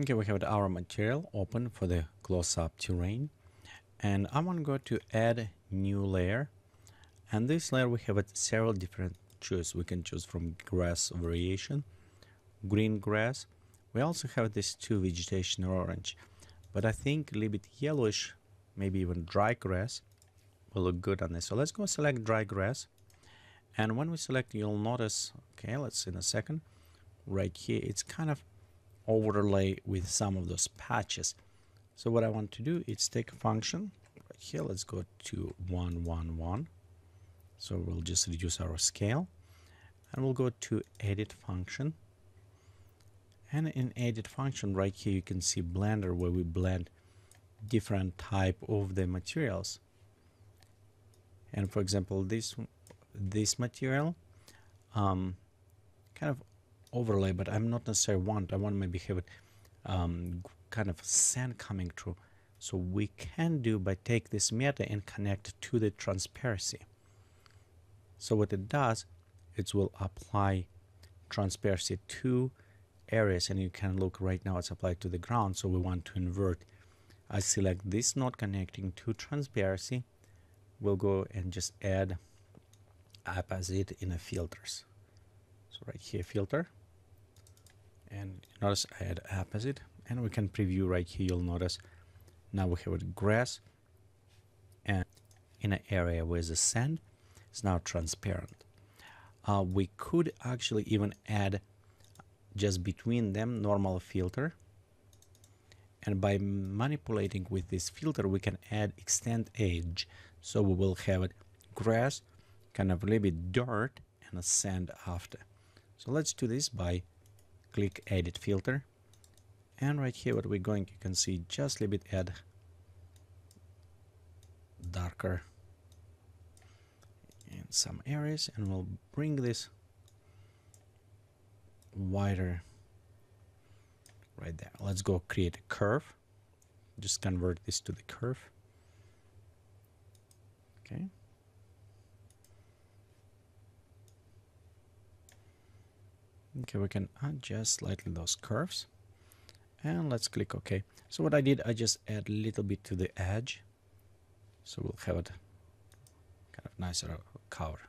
Okay, we have our material open for the close-up terrain, and I want to go to add new layer, and this layer we have several different choices. We can choose from grass variation, green grass. We also have this two vegetation orange, but I think a little bit yellowish, maybe even dry grass will look good on this. So let's go select dry grass, and when we select, you'll notice, okay, let's see in a second, right here it's kind of overlay with some of those patches. So what I want to do is take a function right here. Let's go to 111. So we'll just reduce our scale, and we'll go to edit function. And in edit function right here you can see blender, where we blend different type of the materials. And for example, this material kind of overlay, but I'm not necessarily I want maybe have it kind of sand coming through. So we can do by take this meta and connect it to the transparency. So what it does, it will apply transparency to areas, and you can look right now it's applied to the ground. So we want to invert. I select this node connecting to transparency. We'll go and just add opposite in a filters. So right here, filter, and notice I add opposite, and we can preview right here. You'll notice now we have a grass, and in an area where the sand is now transparent. We could actually even add just between them normal filter, and by manipulating with this filter we can add extend edge. So we will have it grass, kind of a little bit dirt, and a sand after. So let's do this by click edit filter, and right here what we're going, you can see just a little bit add darker in some areas, and we'll bring this wider right there. Let's go create a curve, just convert this to the curve. Okay, okay, we can adjust slightly those curves, and let's click OK. So what I did, I just add a little bit to the edge, so we'll have it kind of nicer cover.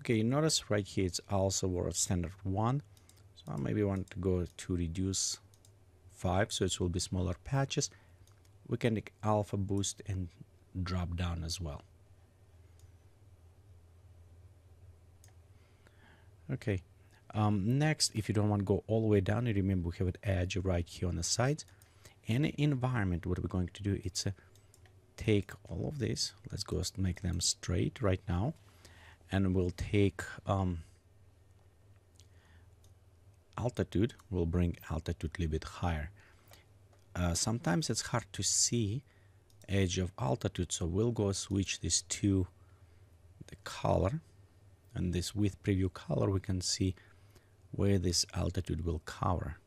Okay, you notice right here it's also world standard 1, so I maybe want to go to reduce 5, so it will be smaller patches. We can take alpha boost and drop down as well. Okay, next, if you don't want to go all the way down, you remember we have an edge right here on the sides. In environment, what we're going to do, it's take all of this, let's go make them straight right now, and we'll take altitude. We'll bring altitude a little bit higher. Sometimes it's hard to see edge of altitude, so we'll go switch this to the color, and this with preview color we can see where this altitude will cover.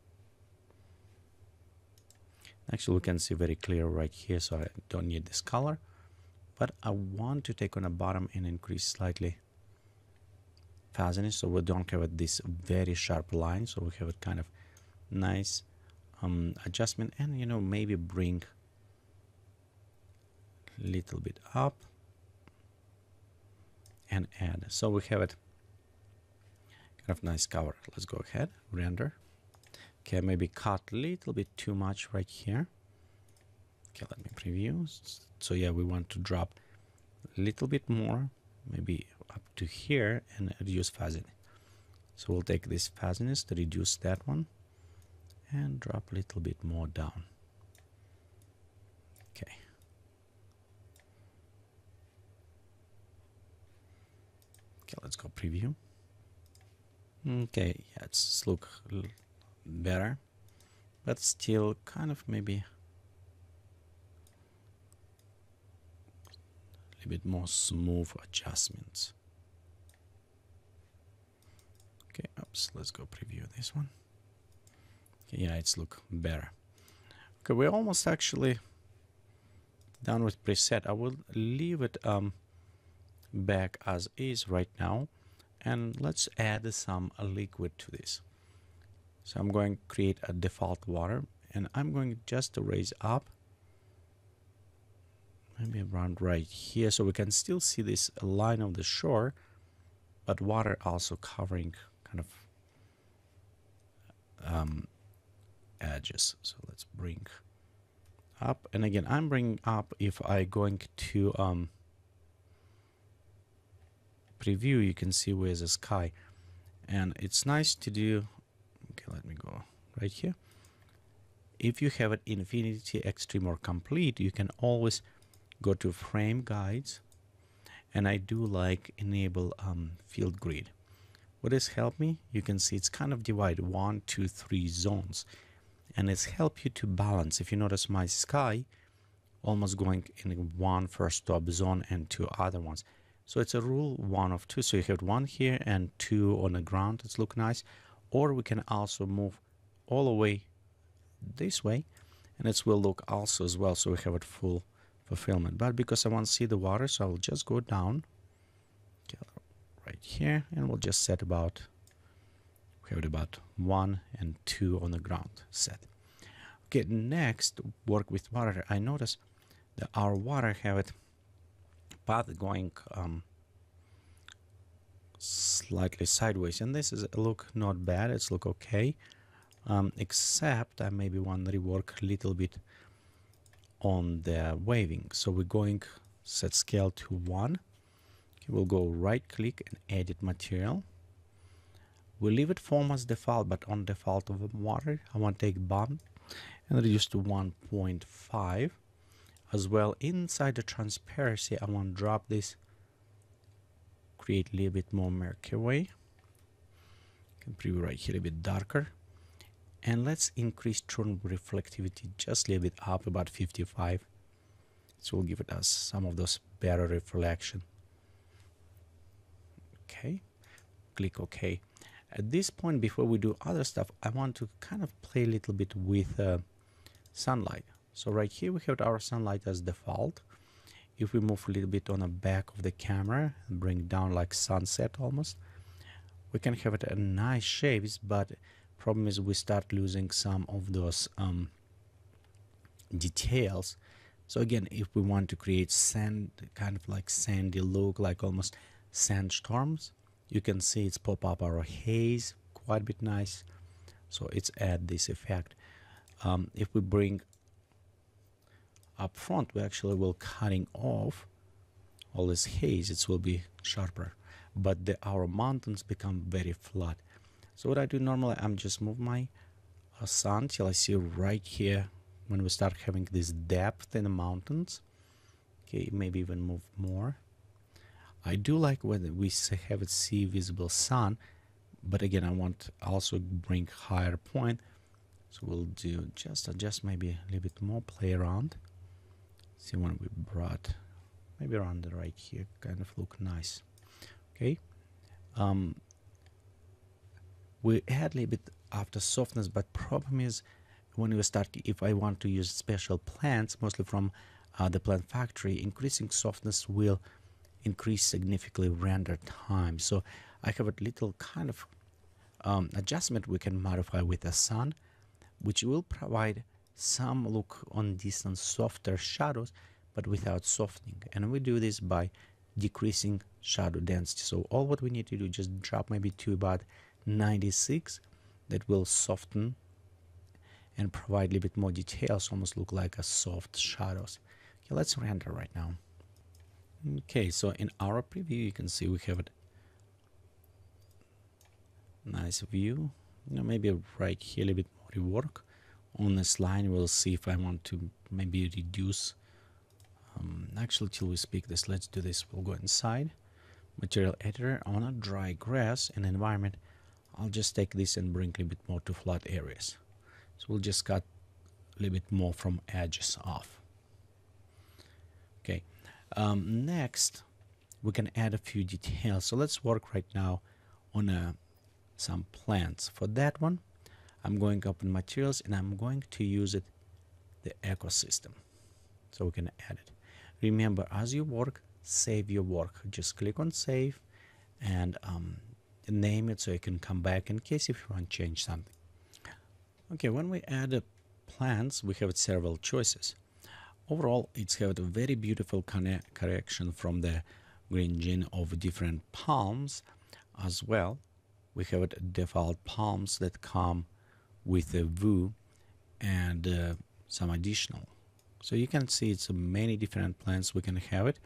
Actually we can see very clear right here, so I don't need this color, but I want to take on the bottom and increase slightly fuzziness, so we don't have this very sharp line, so we have a kind of nice adjustment, and you know, maybe bring a little bit up and add, so we have it kind of nice cover. Let's go ahead, render. Okay, maybe cut a little bit too much right here. Okay, let me preview. So yeah, we want to drop a little bit more, maybe up to here, and reduce fuzziness. So we'll take this fuzziness to reduce that one and drop a little bit more down. Okay. Okay, let's go preview. Okay, yeah, it's look better, but still kind of maybe a little bit more smooth adjustments. Okay, oops, let's go preview this one. Okay, yeah, it's look better. Okay, we're almost actually done with preset. I will leave it back as is right now, and let's add some liquid to this. So I'm going to create a default water, and I'm going just to raise up, maybe around right here, so we can still see this line of the shore, but water also covering kind of edges. So let's bring up, and again I'm bringing up. If I going to preview, you can see where's the sky, and it's nice to do. Okay, let me go right here. If you have it Infinity, Extreme, or Complete, you can always go to Frame Guides, and I do like enable Field Grid. What has helped me? You can see it's kind of divided 1, 2, 3 zones, and it's helped you to balance. If you notice my sky almost going in one first top zone and 2 other ones. So it's a rule 1 of 2. So you have 1 here and 2 on the ground. It's look nice. Or we can also move all the way this way, and it will look also as well. So we have it full fulfillment. But because I want to see the water, so I'll just go down right here, and we'll just set about, we have it about 1 and 2 on the ground set. Okay, next, work with water. I notice that our water have it path going slightly sideways, and this is look not bad. It's look okay, except I maybe want to rework a little bit on the waving. So we're going set scale to 1. Okay, we'll go right click and edit material. We'll leave it form as default, but on default of water I want to take bump and reduce to 1.5. As well, inside the transparency, I want to drop this, create a little bit more murky way. You can preview right here a bit darker, and let's increase turn reflectivity just a little bit up, about 55. So we'll give it us some of those better reflection. Okay, click OK. At this point, before we do other stuff, I want to kind of play a little bit with sunlight. So right here we have our sunlight as default. If we move a little bit on the back of the camera and bring it down like sunset almost, we can have it a nice shapes, but problem is we start losing some of those details. So again, if we want to create sand, kind of like sandy look, like almost sandstorms, you can see it's pop up our haze quite a bit nice. So it's add this effect. If we bring up front, we actually will cutting off all this haze. It will be sharper, but our mountains become very flat. So what I do normally, I'm just move my sun till I see right here when we start having this depth in the mountains. Okay, maybe even move more. I do like when we have it see visible sun, but again I want also bring higher point. So we'll do just adjust maybe a little bit more, play around. See when we brought maybe around the right here, kind of look nice. Okay, we add a little bit after softness, but problem is when we start, if I want to use special plants, mostly from the plant factory, increasing softness will increase significantly render time. So I have a little kind of adjustment we can modify with the sun, which will provide some look on distance softer shadows, but without softening. And we do this by decreasing shadow density. So all what we need to do, just drop maybe to about 96. That will soften and provide a little bit more details, almost look like a soft shadows. Okay, let's render right now. Okay, so in our preview you can see we have a nice view. Maybe right here a little bit more rework on this line. We'll see if I want to maybe reduce actually till we speak this. Let's do this. We'll go inside material editor on a dry grass and environment. I'll just take this and bring a little bit more to flat areas. So we'll just cut a little bit more from edges off. Okay, next we can add a few details. So let's work right now on some plants. For that one, I'm going up in materials and I'm going to use it the ecosystem, so we can add it. Remember, as you work, save your work. Just click on save and name it so you can come back in case if you want to change something. Okay, when we add plants, we have several choices. Overall, it's got a very beautiful correction from the green gene of different palms as well. We have default palms that come with a view and some additional. So you can see it's many different plants we can have it.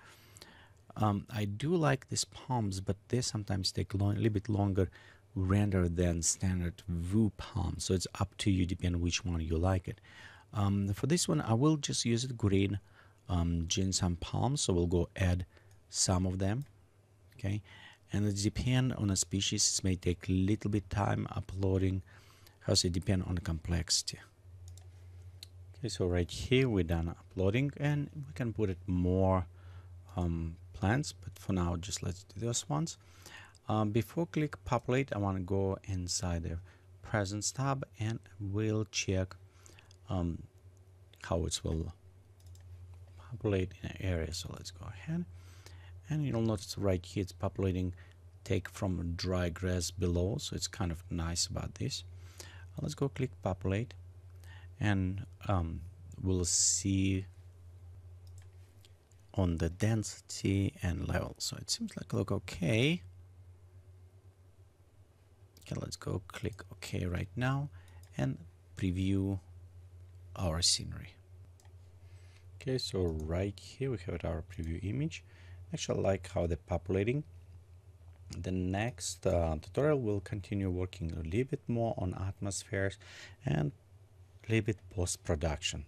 I do like these palms, but they sometimes take a little bit longer render than standard view palm. So it's up to you, depending which one you like it. For this one, I will just use it green ginseng palms. So we'll go add some of them. Okay, and it depends on a species. It may take a little bit time uploading. Because it depends on the complexity. Okay, so right here we're done uploading, and we can put it more plants, but for now just let's do those ones. Before click populate, I want to go inside the presence tab and we'll check how it will populate in an area. So let's go ahead, and you'll notice right here it's populating take from dry grass below, so it's kind of nice about this. Let's go click populate, and we'll see on the density and level. So it seems like look okay. Okay, let's go click OK right now and preview our scenery. Okay, so right here we have our preview image. Actually, I like how they're populating. The next tutorial will continue working a little bit more on atmospheres and a little bit post-production.